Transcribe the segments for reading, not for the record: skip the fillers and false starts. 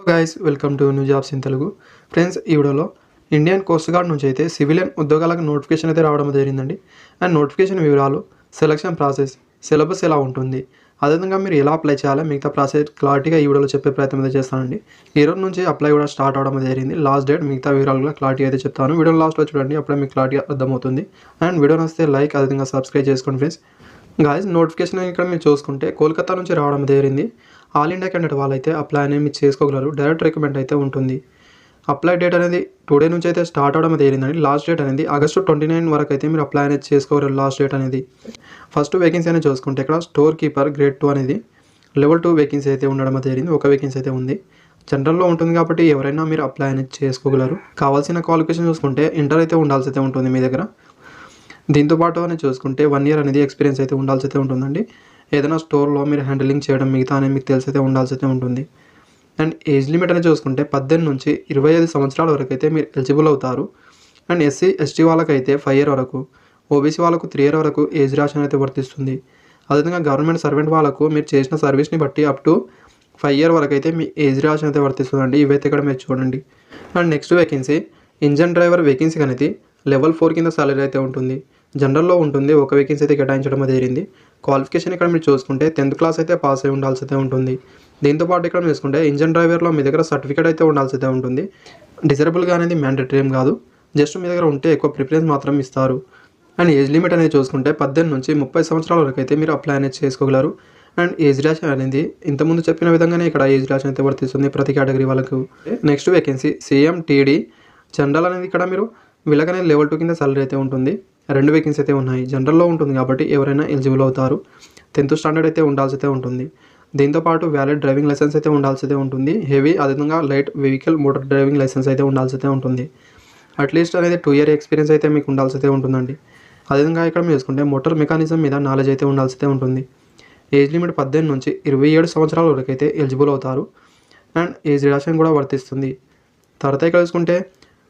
Guys welcome to new jobs in Telugu. Friends, ఈ వీడియోలో Indian coast guard నుంచి అయితే సివిలియన్ ఉద్యోగాలకు నోటిఫికేషన్ అయితే రావడం జరిగిందండి. అండ్ నోటిఫికేషన్ వివరాలు, సెలక్షన్ ప్రాసెస్, సిలబస్ ఎలా ఉంటుంది, అదేవిధంగా మీరు ఎలా అప్లై చేయాలో మిగతా ప్రాసెస్ క్లారిటీగా ఈ వీడియోలో చెప్పే ప్రయత్నం అయితే చేస్తానండి. ఈ రోజు నుంచి అప్లై కూడా స్టార్ట్ అవడం జరిగింది. లాస్ట్ డేట్ మిగతా వివరాలు కూడా క్లారిటీ అయితే చెప్తాను. వీడియో లాస్ట్లో చూడండి, అప్పుడే మీకు క్లారిటీగా అర్థమవుతుంది. అండ్ వీడియో నచ్చితే లైక్, అదేవిధంగా సబ్స్క్రైబ్ చేసుకోండి ఫ్రెండ్స్. గాయస్, నోటిఫికేషన్ ఇక్కడ మీరు చూసుకుంటే కోల్కతా నుంచి రావడం జరిగింది. ఆల్ ఇండియా క్యాండిడేట్ వాళ్ళైతే అప్లై అనేది మీరు చేసుకోగలరు. డైరెక్ట్ రికమెండ్ అయితే ఉంటుంది. అప్లై డేట్ అనేది టుడే నుంచి అయితే స్టార్ట్ అవడం జరిగిందండి. లాస్ట్ డేట్ అనేది ఆగస్టు 29 వరకు అయితే మీరు అప్లై అనేది చేసుకోగలరు. లాస్ట్ డేట్ అనేది ఫస్ట్ వేకెన్సీ అనేది చూసుకుంటే ఇక్కడ స్టోర్ కీపర్ గ్రేడ్ 2 అనేది లెవెల్ 2 వేకెన్సీ అయితే ఉండడం జరిగింది. ఒక వేకెన్సీ అయితే ఉంది. జనరల్లో ఉంటుంది కాబట్టి ఎవరైనా మీరు అప్లై అనేది చేసుకోగలరు. కావాల్సిన క్వాలిఫికేషన్ చూసుకుంటే ఇంటర్ అయితే ఉండాల్సి అయితే ఉంటుంది మీ దగ్గర. దీంతోపాటు అని చూసుకుంటే 1 year అనేది ఎక్స్పీరియన్స్ అయితే ఉండాల్సి అయితే ఉంటుందండి. ఏదైనా స్టోర్లో మీరు హ్యాండిలింగ్ చేయడం మిగతా అనేది మీకు తెలిసి అయితే ఉండాల్సి అయితే ఉంటుంది. అండ్ ఏజ్ లిమిట్ అనేది చూసుకుంటే 18 నుంచి 25 సంవత్సరాల వరకు అయితే మీరు ఎలిజిబుల్ అవుతారు. అండ్ ఎస్సీ ఎస్టీ వాళ్ళకైతే 5 year వరకు, ఓబీసీ వాళ్ళకు 3 year వరకు ఏజ్ రిలాక్సేషన్ అయితే వర్తిస్తుంది. అదేవిధంగా గవర్నమెంట్ సర్వెంట్ వాళ్ళకు మీరు చేసిన సర్వీస్ని బట్టి అప్ టు 5 year వరకు అయితే మీ ఏజ్ రిలాక్సేషన్ అయితే వర్తిస్తుందండి. ఇవైతే ఇక్కడ మీరు చూడండి. And next vacancy engine driver vacancy అనేది లెవెల్ 4 కింద సాలరీ అయితే ఉంటుంది. జనరల్లో ఉంటుంది. ఒక వేకెన్సీ అయితే కేటాయించడం జరిగింది. క్వాలిఫికేషన్ ఇక్కడ మీరు చూసుకుంటే 10th క్లాస్ అయితే పాస్ అయి ఉండాల్సి అయితే ఉంటుంది. దీంతోపాటు ఇక్కడ మీరు చూసుకుంటే ఇంజన్ డ్రైవర్లో మీ దగ్గర సర్టిఫికేట్ అయితే ఉండాల్సి అయితే ఉంటుంది. డిజరబుల్గా అనేది మ్యాండేటరీ ఏం కాదు. జస్ట్ మీ దగ్గర ఉంటే ఎక్కువ ప్రిఫరెన్స్ మాత్రం ఇస్తారు. అండ్ ఏజ్ లిమిట్ అనేది చూసుకుంటే 18 నుంచి 30 సంవత్సరాల వరకు అయితే మీరు అప్లై అనేది చేసుకోగలరు. అండ్ ఏజ్ రిలాక్సేషన్ అనేది ఇంతకుముందు చెప్పిన విధంగానే ఇక్కడ ఏజ్ రిలాక్సేషన్ అయితే వర్తిస్తుంది ప్రతి కేటగిరీ వాళ్ళకు. నెక్స్ట్ వేకెన్సీ CMTD జనరల్ అనేది ఇక్కడ మీరు వీళ్ళకనే లెవెల్ 2 కింద సాలరీ అయితే ఉంటుంది. 2 వేకెన్సీ అయితే ఉన్నాయి. జనరల్లో ఉంటుంది కాబట్టి ఎవరైనా ఎలిజిబుల్ అవుతారు. 10th స్టాండర్డ్ అయితే ఉండాల్సి అయితే ఉంటుంది. దీంతోపాటు వ్యాలిడ్ డ్రైవింగ్ లైసెన్స్ అయితే ఉండాల్సి అయితే ఉంటుంది. హెవీ అదేవిధంగా light vehicle motor driving licence అయితే ఉండాల్సి అయితే ఉంటుంది. అట్లీస్ట్ అనేది 2 year ఎక్స్పీరియన్స్ అయితే మీకు ఉండాల్సి అయితే ఉంటుందండి. అదేవిధంగా ఇక్కడ మీరు చూసుకుంటే మోటార్ మెకానిజం మీద నాలెడ్జ్ అయితే ఉండాల్సి అయితే ఉంటుంది. ఏజ్ లిమిట్ 18 నుంచి 27 సంవత్సరాల వరకు అయితే ఎలిజిబుల్ అవుతారు. అండ్ ఏజ్ రిలాక్సేషన్ కూడా వర్తిస్తుంది. తర్వాత ఇక్కడ చూసుకుంటే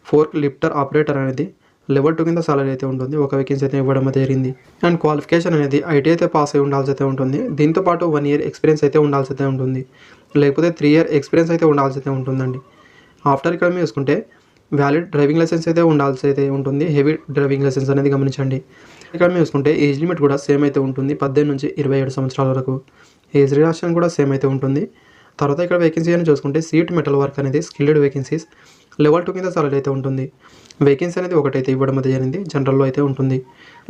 ఫోర్క్ లిఫ్టర్ ఆపరేటర్ అనేది లెవెల్ 2 కింద సాలరీ అయితే ఉంటుంది. ఒక వేకెన్సీ అయితే ఇవ్వడం జరిగింది. అండ్ క్వాలిఫికేషన్ అనేది ఐటీ అయితే పాస్ అయి ఉండాల్సి అయితే ఉంటుంది. దీంతోపాటు 1 year ఎక్స్పీరియన్స్ అయితే ఉండాల్సి అయితే ఉంటుంది. లేకపోతే 3 year ఎక్స్పీరియన్స్ అయితే ఉండాల్సి అయితే ఉంటుందండి. ఆఫ్టర్ ఇక్కడ మీరు చూసుకుంటే వ్యాలిడ్ డ్రైవింగ్ లైసెన్స్ అయితే ఉండాల్సి అయితే ఉంటుంది. హెవీ డ్రైవింగ్ లైసెన్స్ అనేది గమనించండి. ఇక్కడ మీరు చూసుకుంటే ఏజ్ లిమిట్ కూడా సేమ్ అయితే ఉంటుంది. 18 నుంచి 27 సంవత్సరాల వరకు. ఏజ్ రిలాక్సేషన్ కూడా సేమ్ అయితే ఉంటుంది. తర్వాత ఇక్కడ వేకెన్సీ అని చూసుకుంటే సీట్ మెటల్ వర్క్ అనేది స్కిల్డ్ వేకెన్సీస్ లెవెల్ 2 కింద సాలరీ అయితే ఉంటుంది. వేకెన్సీ అనేది ఒకటైతే ఇవ్వడం జరిగింది. జనరల్లో అయితే ఉంటుంది.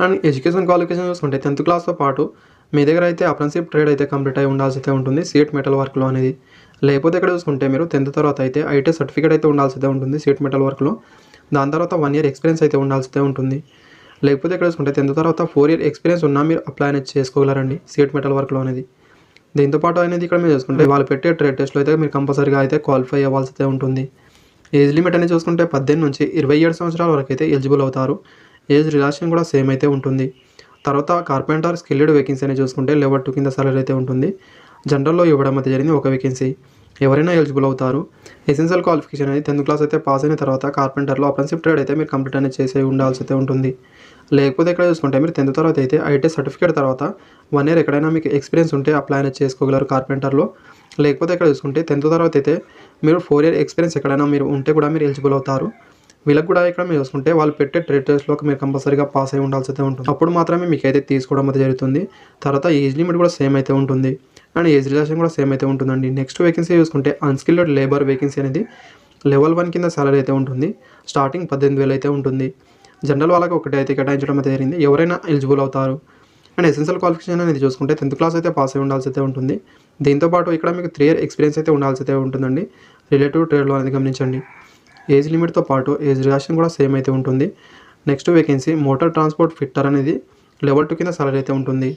అండ్ ఎడ్యుకేషన్ క్వాలిఫికేషన్ చూసుకుంటే 10th క్లాస్తో పాటు మీ దగ్గర అయితే అప్రెంటిస్‌షిప్ ట్రేడ్ అయితే కంప్లీట్ అయి ఉండాల్సి అయితే ఉంటుంది. సీట్ మెటల్ వర్క్లో అనేది. లేకపోతే ఇక్కడ చూసుకుంటే మీరు 10th తర్వాత అయితే ఐటీ సర్టిఫికేట్ అయితే ఉండాల్సి అయితే ఉంటుంది సీట్ మెటల్ వర్క్లో. దాని తర్వాత 1 year ఎక్స్పీరియన్స్ అయితే ఉండాల్సి అయితే ఉంటుంది. లేకపోతే ఇక్కడ చూసుకుంటే 10th తర్వాత 4 year ఎక్స్పీరియన్స్ ఉన్నా మీరు అప్లై అనేది చేసుకోగలరండి సీట్ మెటల్ వర్క్లో అనేది. దీంతోపాటు అనేది ఇక్కడ మీరు చూసుకుంటే వాళ్ళు పెట్టే ట్రేడ్ టెస్ట్లో అయితే మీరు కంపల్సరీగా అయితే క్వాలిఫై అవ్వాల్సి అయితే ఉంటుంది. ఏజ్ లిమిట్ అనేది చూసుకుంటే 18 నుంచి 27 సంవత్సరాల వరకు అయితే ఎలిజిబుల్ అవుతారు. ఏజ్ రిలాక్సేషన్ కూడా సేమ్ అయితే ఉంటుంది. తర్వాత కార్పెంటర్ స్కిల్డ్ వేకెన్సీ అనేది చూసుకుంటే లెవెల్ 2 కింద సాలరీ అయితే ఉంటుంది. జనరల్లో ఇవ్వడం అయితే జరిగింది. ఒక వేకెన్సీ ఎవరైనా ఎలిజిబుల్ అవుతారు. ఎసెన్షియల్ క్వాలిఫికేషన్ అనేది 10th క్లాస్ అయితే పాస్ అయిన తర్వాత కార్పెంటర్లో అప్రెంటిస్‌షిప్ ట్రేడ్ అయితే మీరు కంప్లీట్ అనేది చేసి ఉండాల్సి అయితే ఉంటుంది. లేకపోతే ఇక్కడ చూసుకుంటే మీరు 10th తర్వాత అయితే ఐటీ సర్టిఫికేట్ తర్వాత 1 year ఎక్కడైనా మీకు ఎక్స్పీరియన్స్ ఉంటే అప్లై అనేది చేసుకోగలరు కార్పెంటర్లో. లేకపోతే ఇక్కడ చూసుకుంటే 10th తర్వాత అయితే మీరు 4 year ఎక్స్పీరియన్స్ ఎక్కడైనా మీరు ఉంటే కూడా మీరు ఎలిజిబుల్ అవుతారు. వీళ్ళకి కూడా ఇక్కడ మీరు చూసుకుంటే వాళ్ళు పెట్టే ట్రేడ్ టెస్ట్లోకి మీరు కంపల్సరీగా పాస్ అయి ఉండాల్సి అయితే ఉంటుంది. అప్పుడు మాత్రమే మీకు అయితే తీసుకోవడం అయితే జరుగుతుంది. తర్వాత ఏజ్ లిమిట్ కూడా సేమ్ అయితే ఉంటుంది. అండ్ ఏజ్ రిలాక్సేషన్ కూడా సేమ్ అయితే ఉంటుందండి. నెక్స్ట్ వేకెన్సీ చూసుకుంటే అన్‌స్కిల్డ్ లేబర్ వేకెన్సీ అనేది లెవెల్ 1 కింద సాలరీ అయితే ఉంటుంది. స్టార్టింగ్ 18,000 అయితే ఉంటుంది. జనరల్ వాళ్ళకి ఒకటి అయితే కేటాయించడం అయితే జరిగింది. ఎవరైనా ఎలిజిబుల్ అవుతారు. అండ్ ఎసెన్షియల్ క్వాలిఫికేషన్ అనేది చూసుకుంటే 10th క్లాస్ అయితే పాస్ అయి ఉండాల్సి అయితే ఉంటుంది. దీంతోపాటు ఇక్కడ మీకు 3 year ఎక్స్పీరియన్స్ అయితే ఉండాల్సి అయితే ఉంటుందండి రిలేటివ్ ట్రేడ్లో అనేది గమనించండి. ఏజ్ లిమిట్తో పాటు ఏజ్ రిలాక్సేషన్ కూడా సేమ్ అయితే ఉంటుంది. Next vacancy motor transport fitter అనేది లెవెల్ 2 కింద సాలరీ అయితే ఉంటుంది.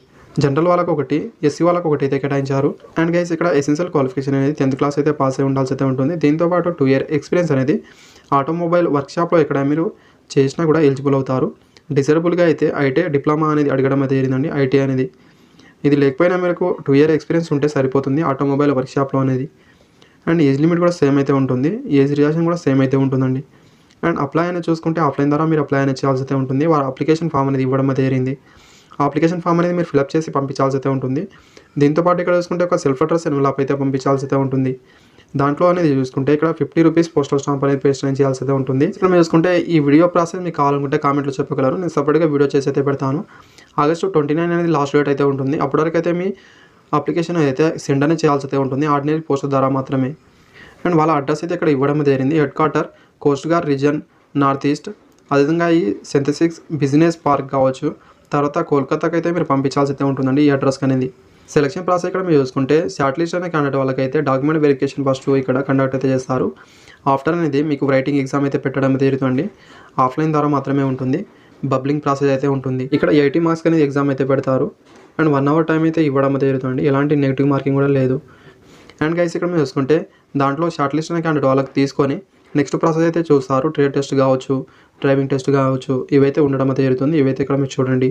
జనరల్ వాళ్ళకు ఒకటి, ఎస్సీ వాళ్ళకు ఒకటి అయితే కేటాయించారు. అండ్ గైస్ ఇక్కడ ఎసెన్షియల్ క్వాలిఫికేషన్ అనేది 10th క్లాస్ అయితే పాస్ అయి ఉండాల్సి అయితే ఉంటుంది. దీంతోపాటు 2 year ఎక్స్పీరియన్స్ అనేది ఆటోమొబైల్ వర్క్షాప్లో ఇక్కడ మీరు చేసినా కూడా ఎలిజిబుల్ అవుతారు. డిజరబుల్గా అయితే ఐటీ డిప్లొమా అనేది అడగడం అయితే జరిగిందండి. ఐటీ అనేది ఇది లేకపోయినా మీకు 2 year ఎక్స్పీరియన్స్ ఉంటే సరిపోతుంది ఆటోమొబైల్ వర్క్షాప్లో అనేది. అండ్ ఏజ్ లిమిట్ కూడా సేమ్ అయితే ఉంటుంది. ఏజ్ రిలాక్సేషన్ కూడా సేమ్ అయితే ఉంటుందండి. అండ్ అప్లై అనేది చూసుకుంటే ఆఫ్లైన్ ద్వారా మీరు అప్లై అనేది చేయాల్సి అయితే ఉంటుంది. వారు అప్లికేషన్ ఫామ్ అనేది ఇవ్వడం అయితే జరిగింది. ఆ అప్లికేషన్ ఫామ్ అనేది మీరు ఫిలప్ చేసి పంపించాల్సి అయితే ఉంటుంది. దీంతోపాటు ఇక్కడ చూసుకుంటే ఒక సెల్ఫ్ అడ్రస్ ఎన్వలప్ అయితే పంపించాల్సి అయితే ఉంటుంది. దాంట్లో అనేది చూసుకుంటే ఇక్కడ 50 రూపీస్ పోస్టల్ స్టాంప్ అనేది పేస్ట్ చేయాల్సి అయితే ఉంటుంది. ఇక్కడ మీరు చూసుకుంటే ఈ వీడియో ప్రాసెస్ మీకు కావాలనుకుంటే కామెంట్లో చెప్పగలరు. నేను సపరేట్గా వీడియో చేసి అయితే పెడతాను. ఆగస్టు 29 అనేది లాస్ట్ డేట్ అయితే ఉంటుంది. అప్పటివరకు అయితే మీ అప్లికేషన్ అయితే సెండ్ అనేది చేయాల్సి అయితే ఉంటుంది ఆర్డినరీ పోస్ట్ ద్వారా మాత్రమే. అండ్ వాళ్ళ అడ్రస్ అయితే ఇక్కడ ఇవ్వడం జరిగింది. Head quarter coast guard reason north east. అదేవిధంగా ఈ సింథసిక్స్ బిజినెస్ పార్క్ కావచ్చు. తర్వాత కోల్కతాకి అయితే మీరు పంపించాల్సి అయితే ఉంటుందండి ఈ అడ్రస్ అనేది. సెలక్షన్ ప్రాసెస్ ఇక్కడ మీరు చూసుకుంటే షార్ట్ లిస్ట్ అనే క్యాండిడేట్ వాళ్ళకైతే డాక్యుమెంట్ వెరిఫికేషన్ ఫస్ట్ ఇక్కడ కండక్ట్ అయితే చేస్తారు. ఆఫ్టర్ అనేది మీకు రైటింగ్ ఎగ్జామ్ అయితే పెట్టడం జరుగుతుంది. ఆఫ్లైన్ ద్వారా మాత్రమే ఉంటుంది. బబ్లింగ్ ప్రాసెస్ అయితే ఉంటుంది. ఇక్కడ 80 మార్క్స్ అనేది ఎగ్జామ్ అయితే పెడతారు. అండ్ 1 అవర్ టైం అయితే ఇవ్వడం జరుగుతుంది. ఎలాంటి నెగిటివ్ మార్కింగ్ కూడా లేదు. అండ్ గైస్ ఇక్కడ మీరు చూసుకుంటే దాంట్లో షార్ట్ లిస్ట్ అనే క్యాండిడేట్ వాళ్ళకి తీసుకొని నెక్స్ట్ ప్రాసెస్ అయితే చూస్తారు. ట్రేడ్ టెస్ట్ కావచ్చు, డ్రైవింగ్ టెస్ట్ కావచ్చు, ఇవైతే ఉండడం అయితే జరుగుతుంది. ఇవైతే ఇక్కడ మీరు చూడండి.